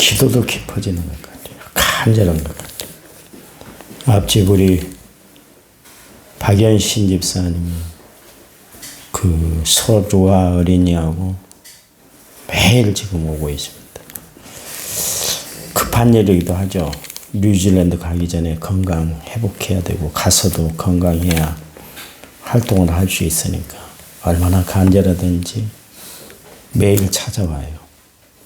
기도도 깊어지는 것 같아요. 간절한 것 같아요. 앞집 우리 박연신 집사님이 그 서루아 어린이하고 매일 지금 오고 있습니다. 급한 일이기도 하죠. 뉴질랜드 가기 전에 건강 회복해야 되고 가서도 건강해야 활동을 할 수 있으니까 얼마나 간절하든지 매일 찾아와요.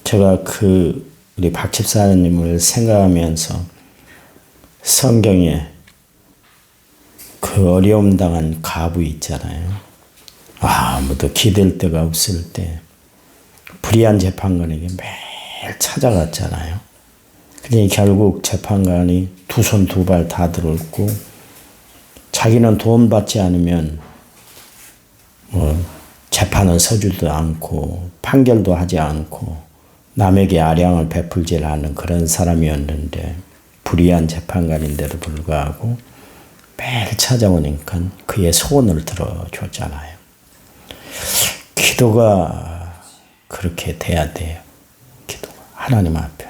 제가 그 우리 박 집사님을 생각하면서 성경에 그 어려움 당한 과부 있잖아요. 아무도 기댈 데가 없을 때 불의한 재판관에게 매일 찾아갔잖아요. 그러니 결국 재판관이 두 손 두 발 다 들었고 자기는 돈 받지 않으면 재판은 서주도 않고 판결도 하지 않고 남에게 아량을 베풀지 않은 그런 사람이었는데 불의한 재판관인데도 불구하고 매일 찾아오니까 그의 소원을 들어줬잖아요. 기도가 그렇게 돼야 돼요. 기도가 하나님 앞에.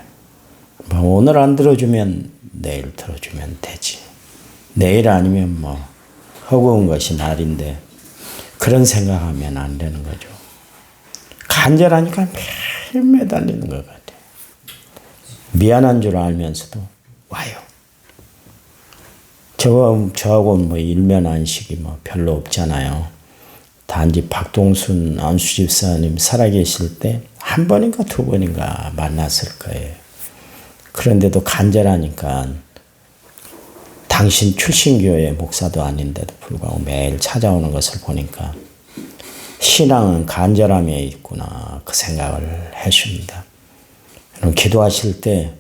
오늘 안 들어주면 내일 들어주면 되지. 내일 아니면 허구한 것이 날인데 그런 생각하면 안 되는 거죠. 간절하니까 매일 매달리는 것 같아요. 미안한 줄 알면서도 와요. 저하고는 일면 안식이 별로 없잖아요. 단지 박동순 안수집사님 살아계실 때 한 번인가 두 번인가 만났을 거예요. 그런데도 간절하니까 당신 출신교회 목사도 아닌데도 불구하고 매일 찾아오는 것을 보니까 신앙은 간절함에 있구나 그 생각을 했습니다. 여러분 기도하실 때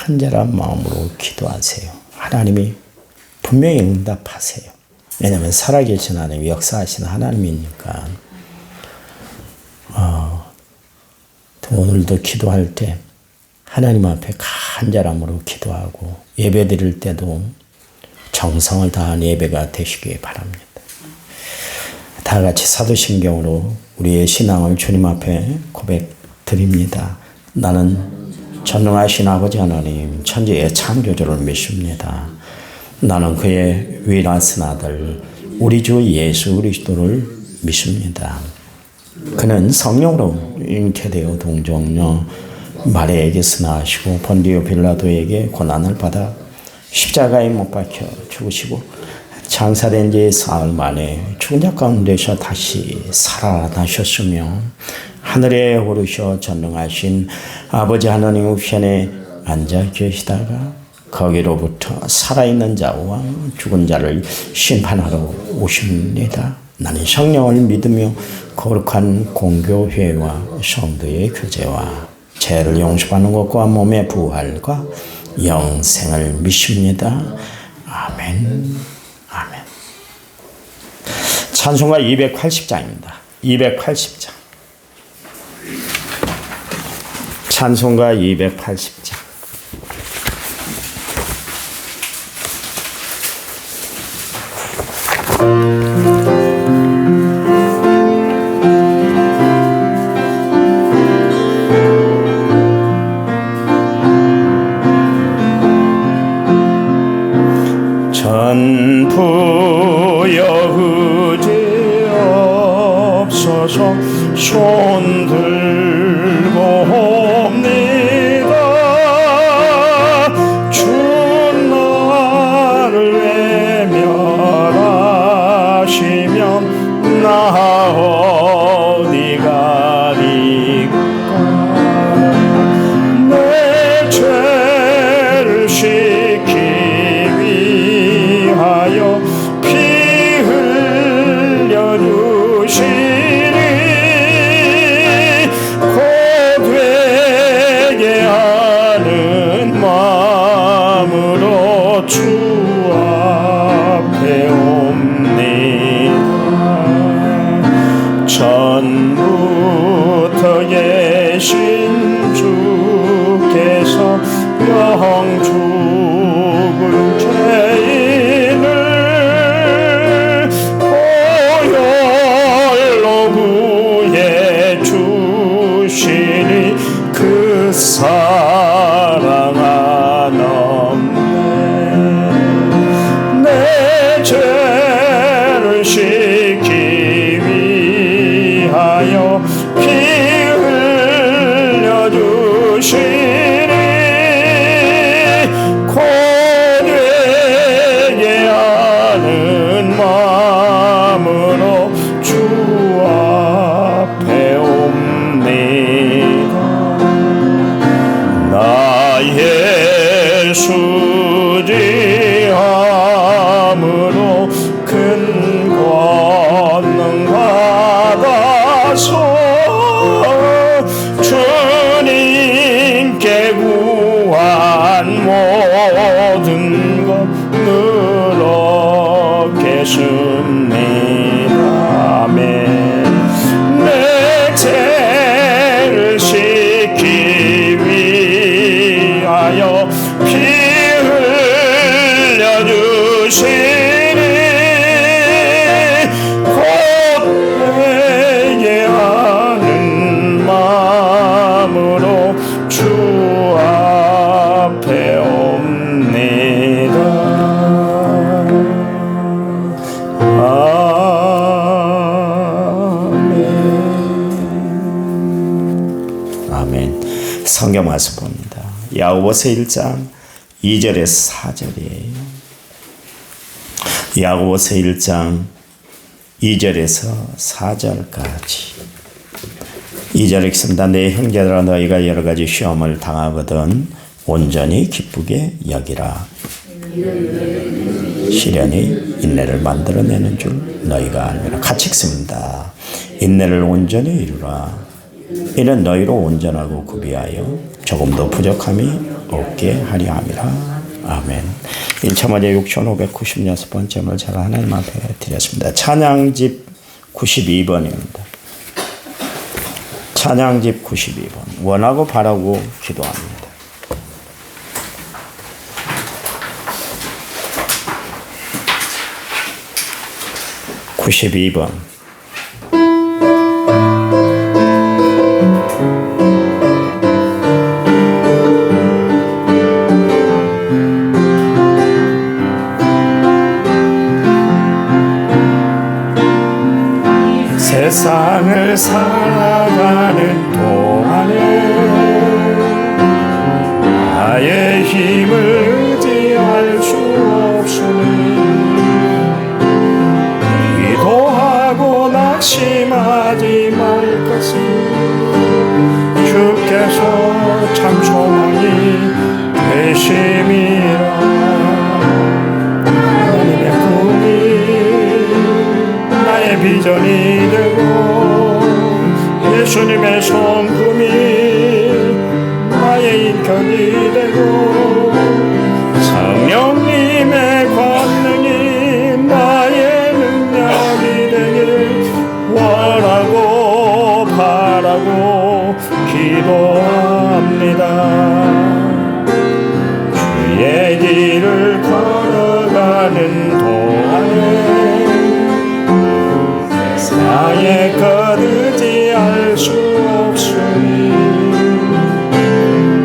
간절한 마음으로 기도하세요. 하나님이 분명히 응답하세요. 왜냐하면 살아계신 하나님, 역사하시는 하나님이니까. 오늘도 기도할 때 하나님 앞에 간절함으로 기도하고 예배 드릴 때도 정성을 다한 예배가 되시기 바랍니다. 다 같이 사도신경으로 우리의 신앙을 주님 앞에 고백드립니다. 나는 전능하신 아버지 하나님 천지의 창조주를 믿습니다. 나는 그의 위라신 아들 우리 주 예수 그리스도를 믿습니다. 그는 성령으로 잉태되어 동정녀 마리아에게서 나시고 본디오 빌라도에게 고난을 받아 십자가에 못 박혀 죽으시고 장사된 지 사흘 만에 죽은 자 가운데서 다시 살아나셨으며 하늘에 오르셔 전능하신 아버지 하나님 우편에 앉아 계시다가 거기로부터 살아있는 자와 죽은 자를 심판하러 오십니다. 나는 성령을 믿으며 거룩한 공교회와 성도의 교제와 죄를 용서받는 것과 몸의 부활과 영생을 믿습니다. 아멘. 아멘. 찬송가 280장입니다. 280장. 찬송가 280장. 전부여 의지 없어서 손 들고 옵니다. 주 나를 외면하시면 나 어디 가리까. 내 죄를 씻기 위하여 피 흘려주시니 고되게 하는 마음으로 주 앞에 옵니다. 전부터 계신 주께서 영 죽을 죄인을 보혈로 구해 주시니 그 아멘. 성경 와서 봅니다. 야고보서 1장 2절에서 4절이에요. 야고보서 1장 2절에서 4절까지 2절 읽습니다. 내 형제들아 너희가 여러 가지 시험을 당하거든 온전히 기쁘게 여기라. 시련이 인내를 만들어내는 줄 너희가 알미라. 같이 읽습니다. 인내를 온전히 이루라. 이는 너희로 온전하고 구비하여 조금도 부족함이 없게 하려 함이라. 아멘. 1차마제 6596번째 잘 하나님 앞에 드렸습니다. 찬양집 92번입니다. 찬양집 92번. 원하고 바라고 기도합니다. (92번) 세상을 살아가는 동안에 나의 힘을 의지할 수 없으니 기도하고 낙심하지 말 것을 주께서 참 소망이 되심이라. 하나님의 꿈이 나의 비전이 되고 예수님의 성품이 나의 인격이 되고 성령님의 권능이 나의 능력이 되길 원하고 바라고 기도합니다. 주의 길을 걸어가는 동안에 나의 것 의지할 수 없으니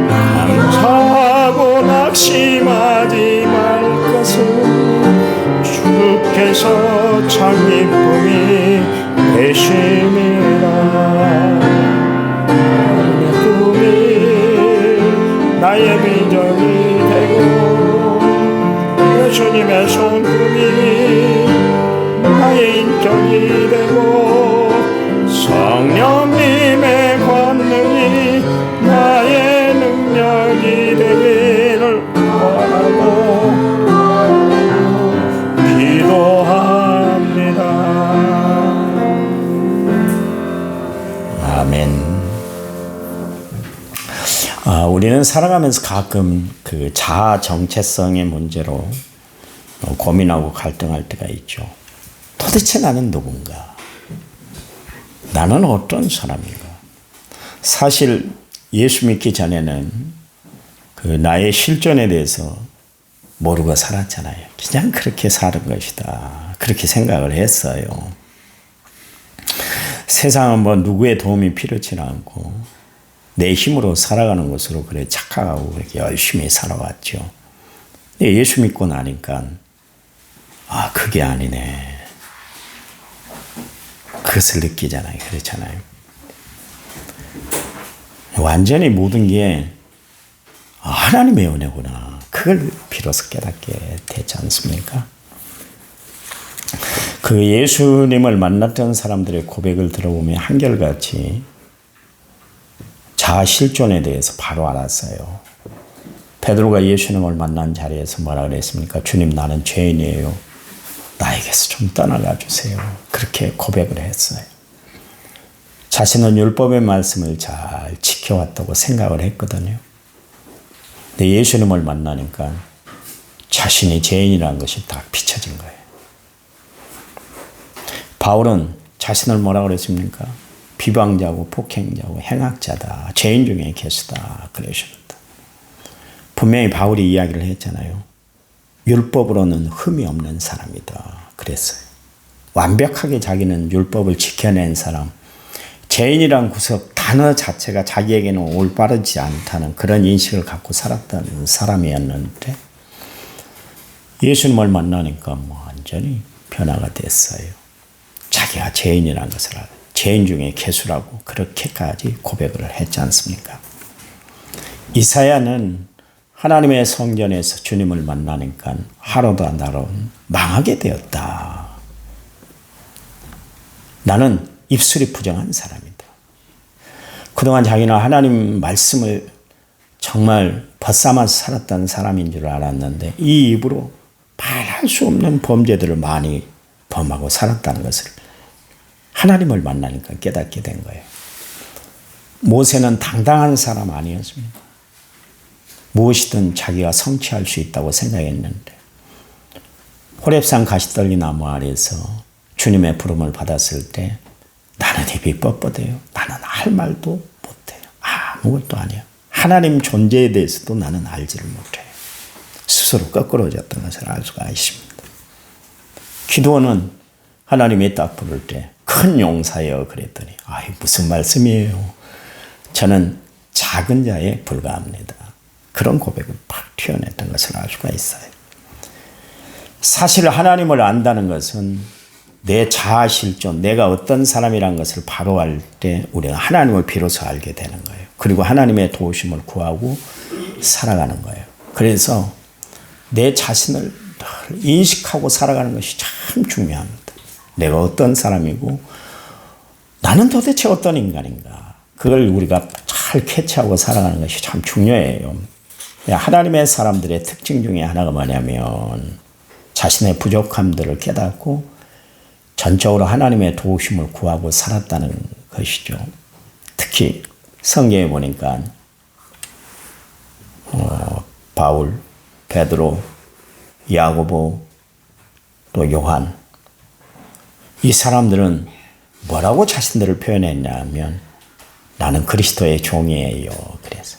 감사하고 낙심하지 말 것을 주께서 참 기쁨이 되심이라. 나의 꿈이 나의 비전이 되고 예수님의 손금이 나의 인격이 되고 성령님의 권능이 나의 능력이 되기를 원하고 기도합니다. 아멘. 우리는 살아가면서 가끔 그 자아 정체성의 문제로 고민하고 갈등할 때가 있죠. 도대체 나는 누군가? 나는 어떤 사람인가? 사실 예수 믿기 전에는 그 나의 실존에 대해서 모르고 살았잖아요. 그냥 그렇게 사는 것이다. 그렇게 생각을 했어요. 세상은 뭐 누구의 도움이 필요치 않고 내 힘으로 살아가는 것으로 그래 착각하고 그렇게 열심히 살아왔죠. 근데 예수 믿고 나니까 그게 아니네. 그것을 느끼잖아요. 그렇잖아요. 완전히 모든 게 하나님의 은혜구나. 그걸 비로소 깨닫게 되지 않습니까? 그 예수님을 만났던 사람들의 고백을 들어보면 한결같이 자아 실존에 대해서 바로 알았어요. 베드로가 예수님을 만난 자리에서 뭐라 그랬습니까? 주님, 나는 죄인이에요. 나에게서 좀 떠나가 주세요. 그렇게 고백을 했어요. 자신은 율법의 말씀을 잘 지켜왔다고 생각을 했거든요. 근데 예수님을 만나니까 자신이 죄인이라는 것이 딱 비춰진 거예요. 바울은 자신을 뭐라 그랬습니까? 비방자고 폭행자고 행악자다. 죄인 중에 계시다. 그러셨다. 분명히 바울이 이야기를 했잖아요. 율법으로는 흠이 없는 사람이다. 그랬어요. 완벽하게 자기는 율법을 지켜낸 사람, 죄인이란 구석 단어 자체가 자기에게는 올바르지 않다는 그런 인식을 갖고 살았던 사람이었는데 예수님을 만나니까 완전히 변화가 됐어요. 자기가 죄인이라는 것을 알아요. 죄인 중에 괴수라고 그렇게까지 고백을 했지 않습니까? 이사야는 하나님의 성전에서 주님을 만나니까 하루도 나로는 망하게 되었다. 나는 입술이 부정한 사람이다. 그동안 자기는 하나님 말씀을 정말 벗삼아서 살았던 사람인 줄 알았는데 이 입으로 말할 수 없는 범죄들을 많이 범하고 살았다는 것을 하나님을 만나니까 깨닫게 된 거예요. 모세는 당당한 사람 아니었습니다. 무엇이든 자기가 성취할 수 있다고 생각했는데 호렙산 가시떨기 나무 아래에서 주님의 부름을 받았을 때 나는 입이 뻣뻣해요. 나는 할 말도 못해요. 아무것도 아니에요. 하나님 존재에 대해서도 나는 알지를 못해요. 스스로 거꾸러졌던 것을 알 수가 있습니다. 기도원은 하나님이 딱 부를 때 큰 용사여 그랬더니 무슨 말씀이에요. 저는 작은 자에 불과합니다. 그런 고백을 팍 튀어냈던 것을 알 수가 있어요. 사실 하나님을 안다는 것은 내 자아 실존, 내가 어떤 사람이라는 것을 바로 알 때 우리가 하나님을 비로소 알게 되는 거예요. 그리고 하나님의 도우심을 구하고 살아가는 거예요. 그래서 내 자신을 인식하고 살아가는 것이 참 중요합니다. 내가 어떤 사람이고 나는 도대체 어떤 인간인가. 그걸 우리가 잘 캐치하고 살아가는 것이 참 중요해요. 하나님의 사람들의 특징 중에 하나가 뭐냐면 자신의 부족함들을 깨닫고 전적으로 하나님의 도우심을 구하고 살았다는 것이죠. 특히 성경에 보니까 바울, 베드로, 야고보, 또 요한 이 사람들은 뭐라고 자신들을 표현했냐면 나는 그리스도의 종이에요. 그래서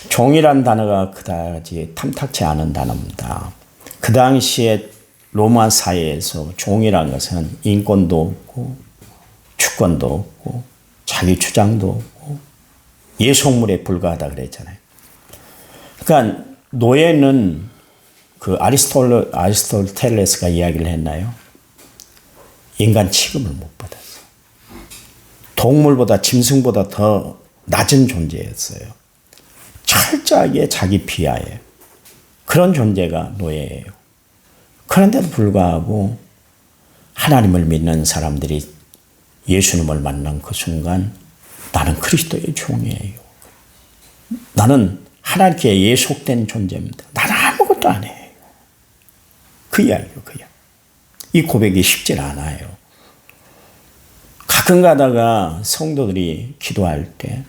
종이란 단어가 그다지 탐탁치 않은 단어입니다. 그 당시에 로마 사회에서 종이란 것은 인권도 없고 주권도 없고 자기 주장도 없고 예속물에 불과하다 그랬잖아요. 그러니까 노예는 그 아리스토텔레스가 이야기를 했나요? 인간 취급을 못 받았어요. 동물보다 짐승보다 더 낮은 존재였어요. 철저하게 자기 비하예요. 그런 존재가 노예예요. 그런데도 불구하고 하나님을 믿는 사람들이 예수님을 만난 그 순간 나는 그리스도의 종이에요. 나는 하나님께 예속된 존재입니다. 나는 아무것도 안 해요. 그 이야기요. 그 이야기. 이 고백이 쉽지 않아요. 가끔 가다가 성도들이 기도할 때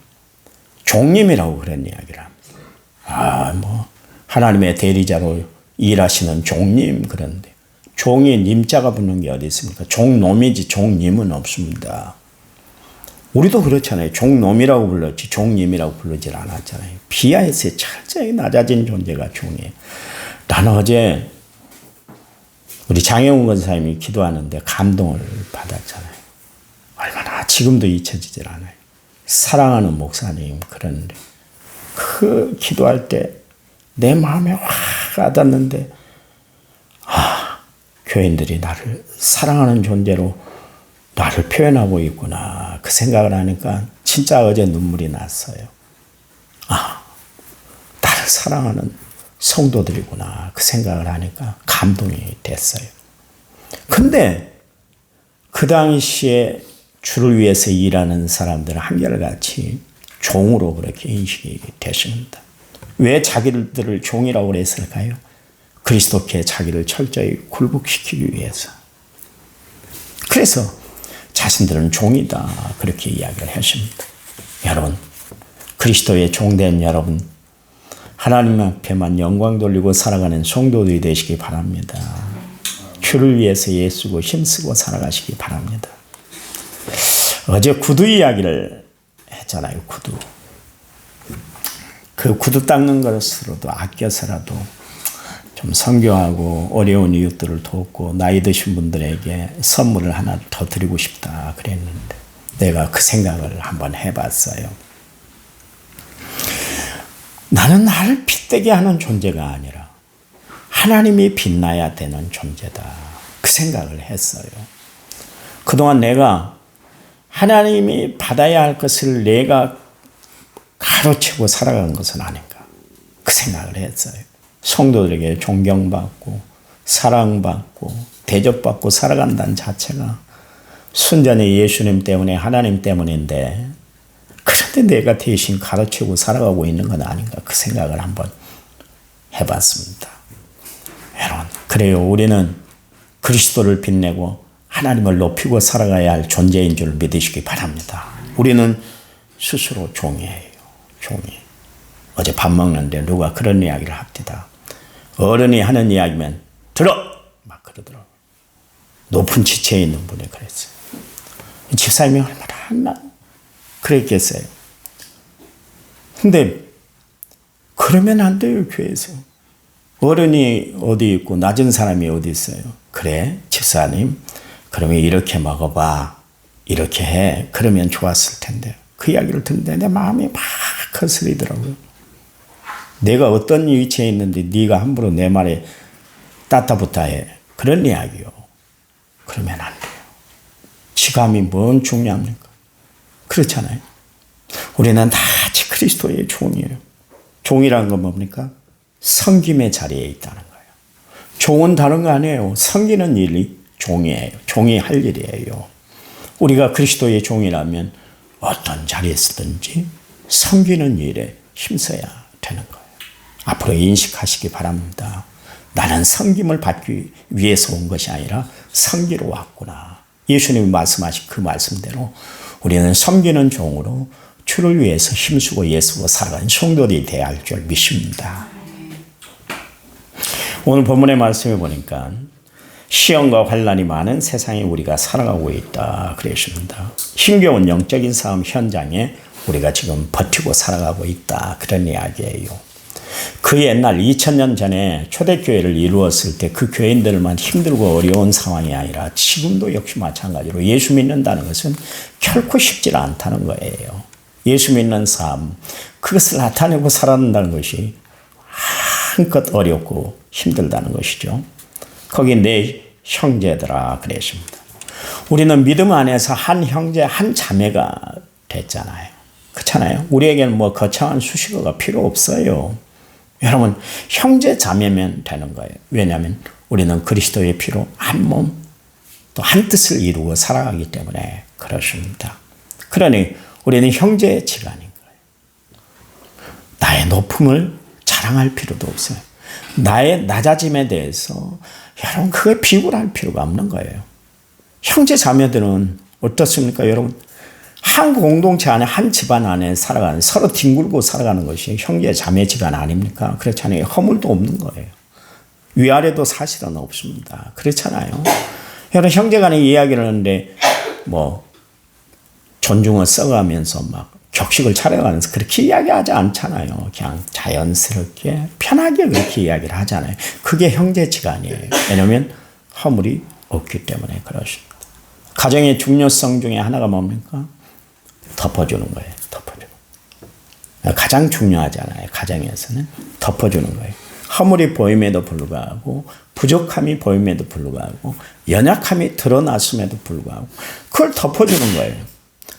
종님이라고 그런 이야기를 합니다. 하나님의 대리자로 일하시는 종님 그런데 종이 님자가 붙는 게 어디 있습니까? 종놈이지 종님은 없습니다. 우리도 그렇잖아요. 종놈이라고 불렀지 종님이라고 부르질 않았잖아요. 비하에서 철저히 낮아진 존재가 종이에요. 나는 어제 우리 장영훈 권사님이 기도하는데 감동을 받았잖아요. 얼마나 지금도 잊혀지질 않아요. 사랑하는 목사님 그런데 그 기도할 때 내 마음에 확 와닿는데 교인들이 나를 사랑하는 존재로 나를 표현하고 있구나 그 생각을 하니까 진짜 어제 눈물이 났어요. 나를 사랑하는 성도들이구나 그 생각을 하니까 감동이 됐어요. 근데 그 당시에 주를 위해서 일하는 사람들은 한결같이 종으로 그렇게 인식이 됐습니다. 왜 자기들을 종이라고 그랬을까요? 그리스도께 자기를 철저히 굴복시키기 위해서. 그래서 자신들은 종이다 그렇게 이야기를 했습니다. 여러분 그리스도의 종된 여러분 하나님 앞에만 영광 돌리고 살아가는 성도들이 되시기 바랍니다. 주를 위해서 애쓰고 힘쓰고 살아가시기 바랍니다. 어제 구두 이야기를 했잖아요. 구두. 그 구두 닦는 것으로도 아껴서라도 좀 선교하고 어려운 이웃들을 돕고 나이 드신 분들에게 선물을 하나 더 드리고 싶다 그랬는데 내가 그 생각을 한번 해봤어요. 나는 나를 빛되게 하는 존재가 아니라 하나님이 빛나야 되는 존재다 그 생각을 했어요. 그동안 내가 하나님이 받아야 할 것을 내가 가로채고 살아간 것은 아닌가. 그 생각을 했어요. 성도들에게 존경받고 사랑받고 대접받고 살아간다는 자체가 순전히 예수님 때문에 하나님 때문인데, 그런데 내가 대신 가르치고 살아가고 있는 건 아닌가. 그 생각을 한번 해봤습니다. 여러분, 그래요. 우리는 그리스도를 빛내고 하나님을 높이고 살아가야 할 존재인 줄 믿으시기 바랍니다. 우리는 스스로 종이에요. 종이. 어제 밥 먹는데 누가 그런 이야기를 합니다. 어른이 하는 이야기면 들어! 막 그러더라고요. 높은 지체에 있는 분이 그랬어요. 집사님이 얼마나 그랬겠어요. 근데 그러면 안 돼요, 교회에서. 어른이 어디 있고 낮은 사람이 어디 있어요. 그래, 집사님, 그러면 이렇게 먹어봐. 이렇게 해. 그러면 좋았을 텐데. 그 이야기를 듣는데 내 마음이 막 거슬리더라고요. 내가 어떤 위치에 있는데 네가 함부로 내 말에 따따붙다 해. 그런 이야기요. 그러면 안 돼요. 지감이 뭔 중요합니까? 그렇잖아요. 우리는 다 그리스도의 종이에요. 종이라는 건 뭡니까? 섬김의 자리에 있다는 거예요. 종은 다른 거 아니에요. 섬기는 일이 종이에요. 종이 할 일이에요. 우리가 그리스도의 종이라면 어떤 자리에 서든지 섬기는 일에 힘써야 되는 거예요. 앞으로 인식하시기 바랍니다. 나는 섬김을 받기 위해서 온 것이 아니라 섬기러 왔구나. 예수님이 말씀하신 그 말씀대로 우리는 섬기는 종으로 주를 위해서 힘쓰고 예수로 살아가는 성도들이 되어야 할 줄 믿습니다. 오늘 본문의 말씀에 보니까 시험과 환난이 많은 세상에 우리가 살아가고 있다 그랬습니다. 힘겨운 영적인 싸움 현장에 우리가 지금 버티고 살아가고 있다, 그런 이야기예요. 그 옛날 2000년 전에 초대교회를 이루었을 때 그 교인들만 힘들고 어려운 상황이 아니라 지금도 역시 마찬가지로 예수 믿는다는 것은 결코 쉽지 않다는 거예요. 예수 믿는 삶, 그것을 나타내고 살아낸다는 것이 한껏 어렵고 힘들다는 것이죠. 거기 내 형제들아 그랬습니다. 우리는 믿음 안에서 한 형제 한 자매가 됐잖아요. 그렇잖아요. 우리에게는 뭐 거창한 수식어가 필요 없어요. 여러분, 형제 자매면 되는 거예요. 왜냐하면 우리는 그리스도의 피로 한 몸, 또 한 뜻을 이루고 살아가기 때문에 그렇습니다. 그러니 우리는 형제의 지간인 거예요. 나의 높음을 자랑할 필요도 없어요. 나의 낮아짐에 대해서 여러분 그게 비굴할 필요가 없는 거예요. 형제 자매들은 어떻습니까, 여러분? 한 공동체 안에 한 집안 안에 살아가는, 서로 뒹굴고 살아가는 것이 형제 자매 지간 아닙니까? 그렇잖아요. 허물도 없는 거예요. 위아래도 사실은 없습니다. 그렇잖아요. 여러분 형제간에 이야기를 하는데 뭐 존중을 써가면서 막 격식을 차려가면서 그렇게 이야기하지 않잖아요. 그냥 자연스럽게 편하게 그렇게 이야기를 하잖아요. 그게 형제지간이에요. 왜냐하면 허물이 없기 때문에 그렇습니다. 가정의 중요성 중에 하나가 뭡니까? 덮어주는 거예요. 덮어주는 거예요. 가장 중요하잖아요. 가정에서는 덮어주는 거예요. 허물이 보임에도 불구하고, 부족함이 보임에도 불구하고, 연약함이 드러났음에도 불구하고 그걸 덮어주는 거예요.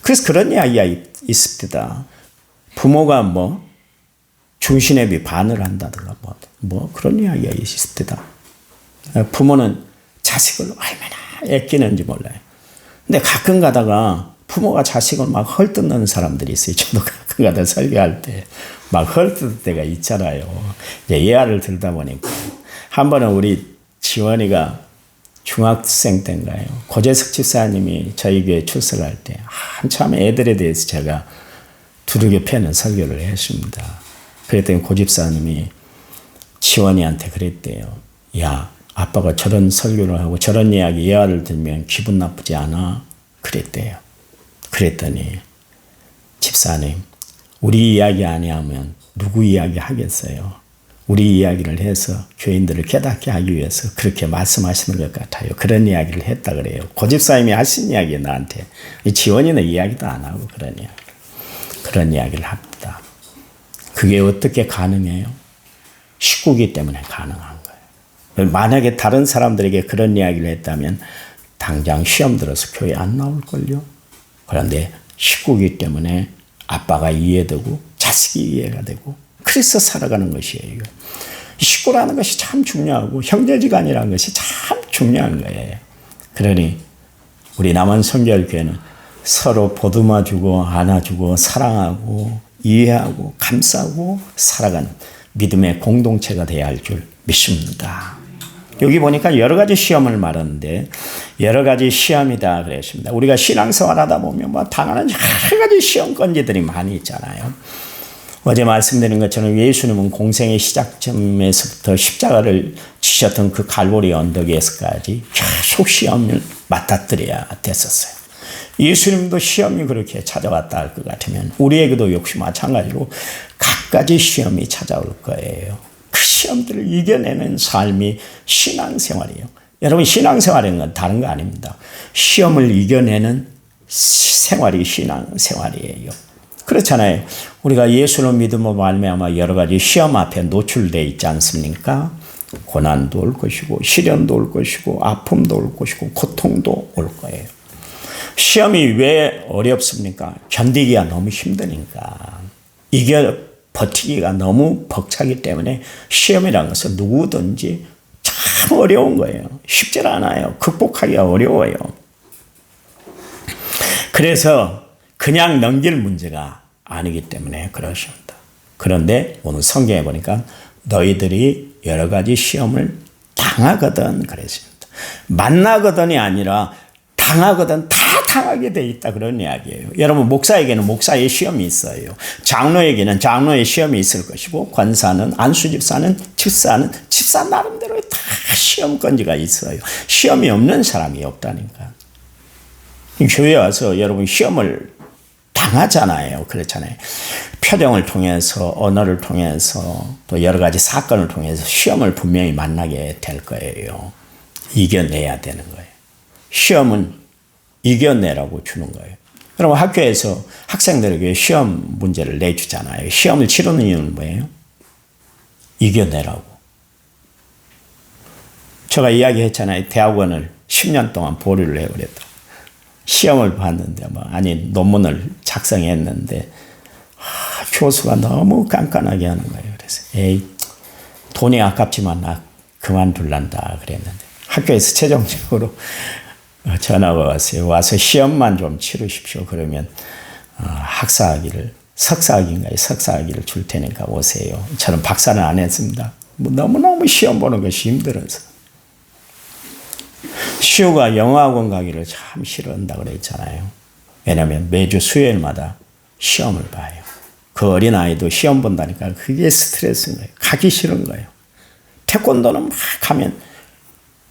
그래서 그런 이야기가 있습니다. 부모가 뭐 중신애비 반을 한다든가 뭐 그런 이야기가 있습니다. 부모는 자식을 얼마나 아끼는지 몰라요. 근데 가끔 가다가 부모가 자식을 막 헐뜯는 사람들이 있어요. 저도 가끔 가다 설교할 때 막 헐뜯을 때가 있잖아요. 이제 예화를 들다 보니까 한 번은 우리 지원이가 중학생 때인가요? 고재석 집사님이 저희 교회 출석할 때 한참 애들에 대해서 제가 두들겨 패는 설교를 했습니다. 그랬더니 고 집사님이 지원이한테 그랬대요. 야, 아빠가 저런 설교를 하고 저런 이야기 예화를 들으면 기분 나쁘지 않아? 그랬대요. 그랬더니 집사님, 우리 이야기 아니하면 누구 이야기 하겠어요? 우리 이야기를 해서 교인들을 깨닫게 하기 위해서 그렇게 말씀하시는 것 같아요. 그런 이야기를 했다 그래요. 고 집사님이 하신 이야기 나한테. 지원이는 이야기도 안 하고 그런 이야기를 합니다. 그게 어떻게 가능해요? 식구기 때문에 가능한 거예요. 만약에 다른 사람들에게 그런 이야기를 했다면 당장 시험 들어서 교회 안 나올걸요? 그런데 식구이기 때문에 아빠가 이해되고 자식이 이해가 되고 그래서 살아가는 것이에요. 식구라는 것이 참 중요하고 형제지간이라는 것이 참 중요한 거예요. 그러니 우리 남원 성결교회는 서로 보듬어주고 안아주고 사랑하고 이해하고 감싸고 살아가는 믿음의 공동체가 되어야 할 줄 믿습니다. 여기 보니까 여러 가지 시험을 말하는데 여러 가지 시험이다 그랬습니다. 우리가 신앙생활하다 보면 뭐 당하는 여러 가지 시험건지들이 많이 있잖아요. 어제 말씀드린 것처럼 예수님은 공생의 시작점에서부터 십자가를 지셨던 그 갈보리 언덕에서까지 계속 시험을 맞닥뜨려야 됐었어요. 예수님도 시험이 그렇게 찾아왔다 할 것 같으면 우리에게도 역시 마찬가지로 갖가지 시험이 찾아올 거예요. 그 시험들을 이겨내는 삶이 신앙생활이에요. 여러분 신앙생활인 건 다른 거 아닙니다. 시험을 이겨내는 생활이 신앙생활이에요. 그렇잖아요. 우리가 예수를 믿음으로 말미암아 여러 가지 시험 앞에 노출되어 있지 않습니까? 고난도 올 것이고 시련도 올 것이고 아픔도 올 것이고 고통도 올 거예요. 시험이 왜 어렵습니까? 견디기가 너무 힘드니까. 버티기가 너무 벅차기 때문에 시험이라는 것은 누구든지 참 어려운 거예요. 쉽지 않아요. 극복하기가 어려워요. 그래서 그냥 넘길 문제가 아니기 때문에 그러십니다. 그런데 오늘 성경에 보니까 너희들이 여러 가지 시험을 당하거든 그랬습니다. 만나거든이 아니라 당하거든 다 당하게 돼 있다 그런 이야기예요. 여러분 목사에게는 목사의 시험이 있어요. 장로에게는 장로의 시험이 있을 것이고 권사는 안수집사는 집사 나름대로 다 시험건지가 있어요. 시험이 없는 사람이 없다니까. 교회에 와서 여러분 시험을 당하잖아요. 그렇잖아요. 표정을 통해서 언어를 통해서 또 여러 가지 사건을 통해서 시험을 분명히 만나게 될 거예요. 이겨내야 되는 거예요. 시험은 이겨내라고 주는 거예요. 여러분 학교에서 학생들에게 시험 문제를 내주잖아요. 시험을 치르는 이유는 뭐예요? 이겨내라고. 제가 이야기했잖아요. 대학원을 10년 동안 보류를 해버렸다. 시험을 봤는데 논문을 작성했는데 교수가 너무 깐깐하게 하는 거예요. 그래서 돈이 아깝지만 나 그만둘란다 그랬는데 학교에서 최종적으로 전화가 왔어요. 와서 시험만 좀 치르십시오. 그러면 석사학위를 줄 테니까 오세요. 저는 박사는 안 했습니다. 너무너무 시험 보는 것이 힘들어서. 시우가 영어학원 가기를 참 싫어한다고 그랬잖아요. 왜냐하면 매주 수요일마다 시험을 봐요. 그 어린아이도 시험 본다니까 그게 스트레스인 거예요. 가기 싫은 거예요. 태권도는 막 하면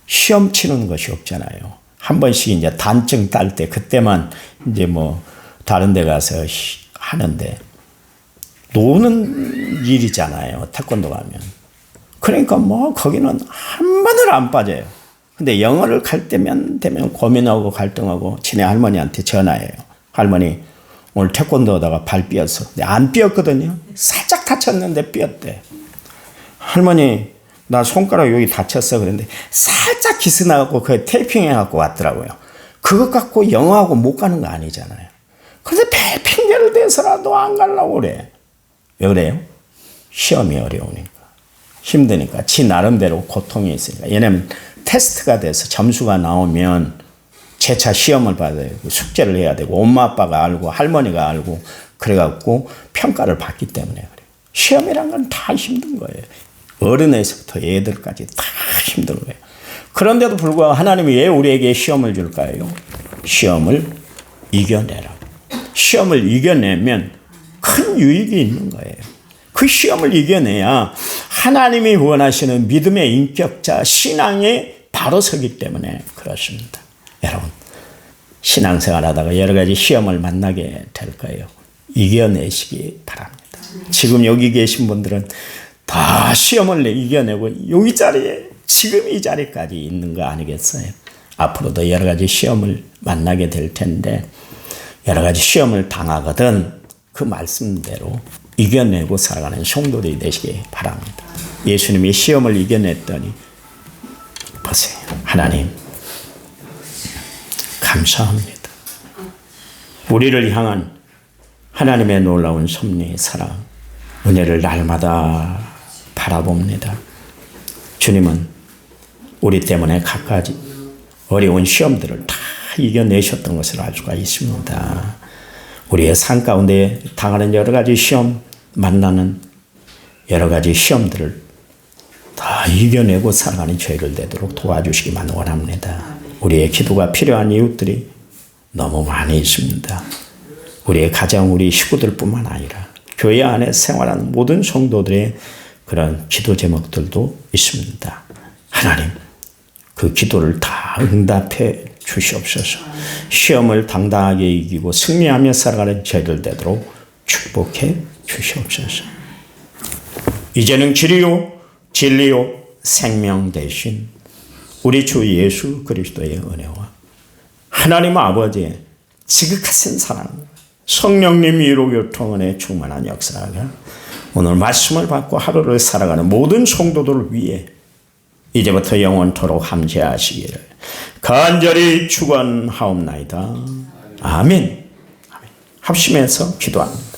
시험 치는 것이 없잖아요. 한 번씩 이제 단증 딸 때 그때만 이제 다른 데 가서 하는데 노는 일이잖아요. 태권도 가면. 그러니까 거기는 한 번을 안 빠져요. 근데 영어를 갈 때면 되면 고민하고 갈등하고 지네 할머니한테 전화해요. 할머니 오늘 태권도 하다가 발 삐었어. 근데 안 삐었거든요. 살짝 다쳤는데 삐었대. 할머니 나 손가락 여기 다쳤어. 그런데 살짝 기스 나갖고 그 테이핑 해갖고 왔더라고요. 그것 갖고 영어하고 못 가는 거 아니잖아요. 그런데 배 핑계를 대서라도 안 가려고 그래. 왜 그래요? 시험이 어려우니까. 힘드니까. 지 나름대로 고통이 있으니까. 왜냐면 테스트가 돼서 점수가 나오면 재차 시험을 받아야 되고 숙제를 해야 되고 엄마 아빠가 알고 할머니가 알고 그래갖고 평가를 받기 때문에 그래요. 시험이란 건 다 힘든 거예요. 어른에서부터 애들까지 다 힘든 거예요. 그런데도 불구하고 하나님이 왜 우리에게 시험을 줄까요? 시험을 이겨내라고. 시험을 이겨내면 큰 유익이 있는 거예요. 그 시험을 이겨내야 하나님이 원하시는 믿음의 인격자 신앙에 바로 서기 때문에 그렇습니다. 여러분 신앙생활 하다가 여러 가지 시험을 만나게 될 거예요. 이겨내시기 바랍니다. 지금 여기 계신 분들은 다 시험을 이겨내고 이 자리에 지금 이 자리까지 있는 거 아니겠어요? 앞으로도 여러 가지 시험을 만나게 될 텐데 여러 가지 시험을 당하거든 그 말씀대로 이겨내고 살아가는 성도들이 되시기 바랍니다. 예수님이 시험을 이겨냈더니 보세요. 하나님 감사합니다. 우리를 향한 하나님의 놀라운 섭리, 사랑, 은혜를 날마다 바라봅니다. 주님은 우리 때문에 갖가지 어려운 시험들을 다 이겨내셨던 것을 알 수가 있습니다. 우리의 삶 가운데 당하는 여러 가지 시험, 만나는 여러 가지 시험들을 다 이겨내고 살아가는 저희를 되도록 도와주시기만 원합니다. 우리의 기도가 필요한 이웃들이 너무 많이 있습니다. 우리의 가정, 우리 식구들뿐만 아니라 교회 안에 생활하는 모든 성도들의 그런 기도 제목들도 있습니다. 하나님, 그 기도를 다 응답해 주시옵소서. 시험을 당당하게 이기고 승리하며 살아가는 저희들 되도록 축복해 주시옵소서. 이제는 길이요 진리요 생명 되신 우리 주 예수 그리스도의 은혜와 하나님 아버지의 지극하신 사랑, 성령님 위로 교통은혜 충만한 역사가 오늘 말씀을 받고 하루를 살아가는 모든 성도들을 위해 이제부터 영원토록 함께하시기를 간절히 축원하옵나이다. 아멘. 합심해서 기도합니다.